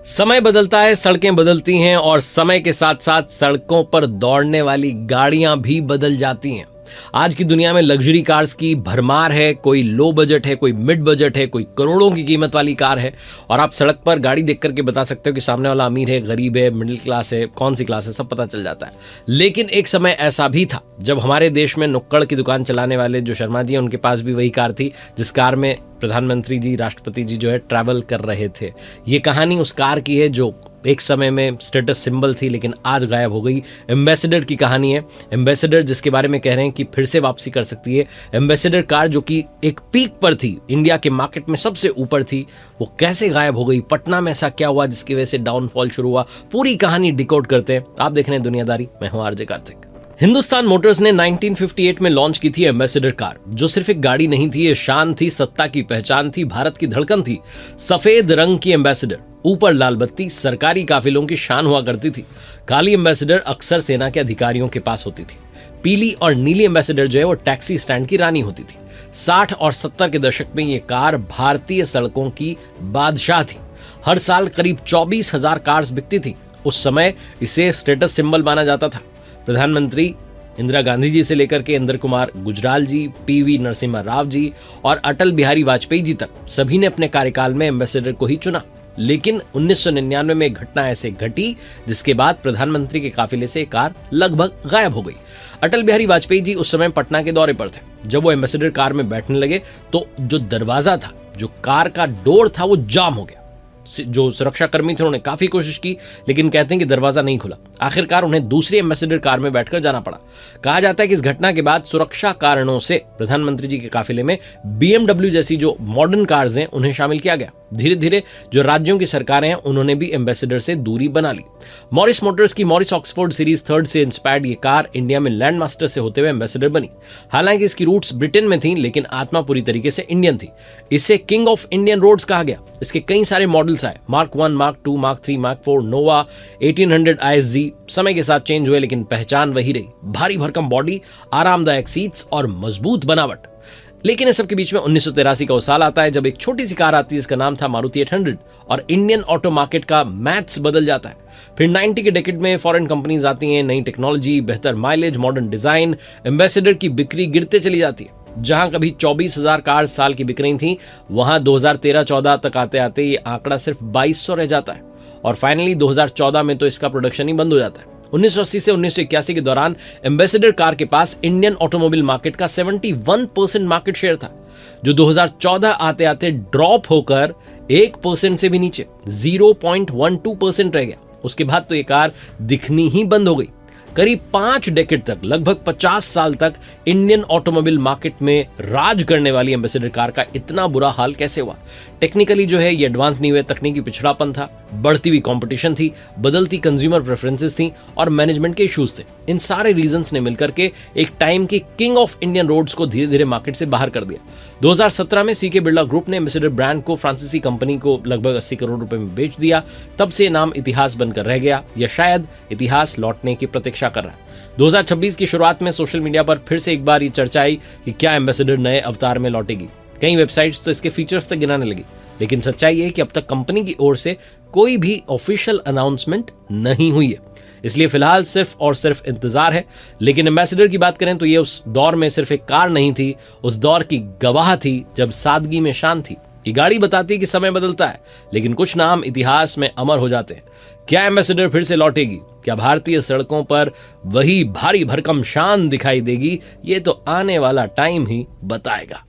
समय बदलता है, सड़कें बदलती हैं और समय के साथ साथ सड़कों पर दौड़ने वाली गाड़ियां भी बदल जाती हैं। आज की दुनिया में लग्जरी कार्स की भरमार है। कोई लो बजट है, कोई मिड बजट है, कोई करोड़ों की कीमत वाली कार है। और आप सड़क पर गाड़ी देख करके बता सकते हो कि सामने वाला अमीर है, गरीब है, मिडिल क्लास है, कौन सी क्लास है, सब पता चल जाता है। लेकिन एक समय ऐसा भी था जब हमारे देश में नुक्कड़ की दुकान चलाने वाले जो शर्मा जी हैं, उनके पास भी वही कार थी जिस कार में प्रधानमंत्री जी, राष्ट्रपति जी जो है ट्रैवल कर रहे थे। ये कहानी उस कार की है जो एक समय में स्टेटस सिंबल थी लेकिन आज गायब हो गई। एम्बेसडर की कहानी है। एम्बेसडर जिसके बारे में कह रहे हैं कि फिर से वापसी कर सकती है। एम्बेसडर कार जो कि एक पीक पर थी, इंडिया के मार्केट में सबसे ऊपर थी, वो कैसे गायब हो गई, पटना में ऐसा क्या हुआ जिसकी वजह से डाउनफॉल शुरू हुआ, पूरी कहानी डिकोड करते हैं। आप देख रहे हैं दुनियादारी, मैं हूं आरजे कार्तिक। हिंदुस्तान मोटर्स ने 1958 में लॉन्च की थी एम्बेसडर कार, जो सिर्फ एक गाड़ी नहीं थी, ये शान थी, सत्ता की पहचान थी, भारत की धड़कन थी। सफेद रंग की एम्बेसडर, ऊपर लाल बत्ती, सरकारी काफिलों की शान हुआ करती थी। काली एम्बेसडर अक्सर सेना के अधिकारियों के पास होती थी। पीली और नीली एम्बेसडर जो है वो टैक्सी स्टैंड की रानी होती थी। 60 और 70 के दशक में ये कार भारतीय सड़कों की बादशाह थी। हर साल करीब 24,000 कार्स बिकती थी। उस समय इसे स्टेटस सिंबल माना जाता था। प्रधानमंत्री इंदिरा गांधी जी से लेकर के इंद्र कुमार गुजराल जी, पीवी नरसिम्हा राव जी और अटल बिहारी वाजपेयी जी तक सभी ने अपने कार्यकाल में एम्बेसडर को ही चुना। लेकिन 1999 में एक घटना ऐसे घटी जिसके बाद प्रधानमंत्री के काफिले से कार लगभग गायब हो गई। अटल बिहारी वाजपेयी जी उस समय पटना के दौरे पर थे। जब वो एम्बेसडर कार में बैठने लगे तो जो दरवाजा था, जो कार का डोर था, वो जाम हो गया। जो सुरक्षा कर्मी थे उन्होंने काफी कोशिश की लेकिन कहते हैं कि दरवाजा नहीं खुला। आखिरकार उन्हें दूसरी एम्बेसडर कार में बैठकर जाना पड़ा। कहा जाता है कि इस घटना के बाद सुरक्षा कारणों से प्रधानमंत्री जी के काफिले में BMW जैसी जो मॉडर्न कार्स हैं उन्हें शामिल किया गया। धीरे धीरे जो राज्यों की सरकारें हैं उन्होंने भी एम्बेसडर से दूरी बना ली। मॉरिस मोटर्स की मॉरिस ऑक्सफोर्ड सीरीज 3 से इंस्पायर्ड ये कार इंडिया में लैंडमास्टर से होते हुए एम्बेसडर बनी। हालांकि इसकी रूट्स ब्रिटेन में थी लेकिन आत्मा पूरी तरीके से इंडियन थी। इसे किंग ऑफ इंडियन रोड्स कहा गया। इसके कई सारे मॉडल्स आए, मार्क 1, मार्क 2, मार्क 3, मार्क 4, नोवा, 1800 ISG। समय के साथ चेंज हुए लेकिन पहचान वही रही। भारी भरकम बॉडी, आरामदायक सीट्स और मजबूत बनावट। लेकिन इस सब के बीच में 1983 का वो साल आता है जब एक छोटी सी कार आती है जिसका नाम था मारुति 800 और इंडियन ऑटो मार्केट का मैथ्स बदल जाता है। फिर 90 के डेकेड में फॉरेन कंपनीज आती हैं, नई टेक्नोलॉजी, बेहतर माइलेज, मॉडर्न डिजाइन। एम्बेसडर की बिक्री गिरते चली जाती है। जहां कभी 24,000 कार साल की बिक रही थी, वहां 2013-14 तक आते आते ये आंकड़ा सिर्फ 2200 रह जाता है और फाइनली 2014 में तो इसका प्रोडक्शन ही बंद हो जाता है। 1980 से 1981 के दौरान एम्बेसडर कार के पास इंडियन ऑटोमोबाइल मार्केट का 71% मार्केट शेयर था, जो 2014 आते आते ड्रॉप होकर 1% से भी नीचे 0.12% रह गया। उसके बाद तो ये कार दिखनी ही बंद हो गई। करीब 5 डेकेड तक, लगभग 50 साल तक इंडियन ऑटोमोबाइल मार्केट में राज करने वाली एम्बेसडर कार का इतना बुरा हाल कैसे हुआ? टेक्निकली जो है ये एडवांस नहीं हुए, तकनीकी पिछड़ापन था, बढ़ती हुई कंपटीशन थी, बदलती कंज्यूमर प्रेफरेंसेस थी और मैनेजमेंट के इश्यूज थे। इन सारे रीजंस ने मिलकर के एक टाइम की किंग ऑफ इंडियन रोड्स को धीरे धीरे मार्केट से बाहर कर दिया। 2017 में सीके बिरला ग्रुप ने एम्बेसडर ब्रांड को फ्रांसीसी कंपनी को लगभग 80 करोड़ रुपए में बेच दिया। तब से नाम इतिहास बनकर रह गया या शायद इतिहास लौटने की प्रतीक्षा कर रहा है। 2026 की शुरुआत में सोशल मीडिया पर फिर से एक बार ये चर्चा आई कि क्या एम्बेसडर नए अवतार में लौटेगी। कई वेबसाइट्स तो इसके फीचर्स तक गिनाने लगी, लेकिन सच्चाई है कि अब तक कंपनी की ओर से कोई भी ऑफिशियल अनाउंसमेंट नहीं हुई है। इसलिए फिलहाल सिर्फ और सिर्फ इंतजार है। लेकिन एम्बेसडर की बात करें तो ये उस दौर में सिर्फ एक कार नहीं थी, उस दौर की गवाह थी जब सादगी में शान थी। ये गाड़ी बताती है कि समय बदलता है लेकिन कुछ नाम इतिहास में अमर हो जाते हैं। क्या एम्बेसडर फिर से लौटेगी? क्या भारतीय सड़कों पर वही भारी भरकम शान दिखाई देगी? ये तो आने वाला टाइम ही बताएगा।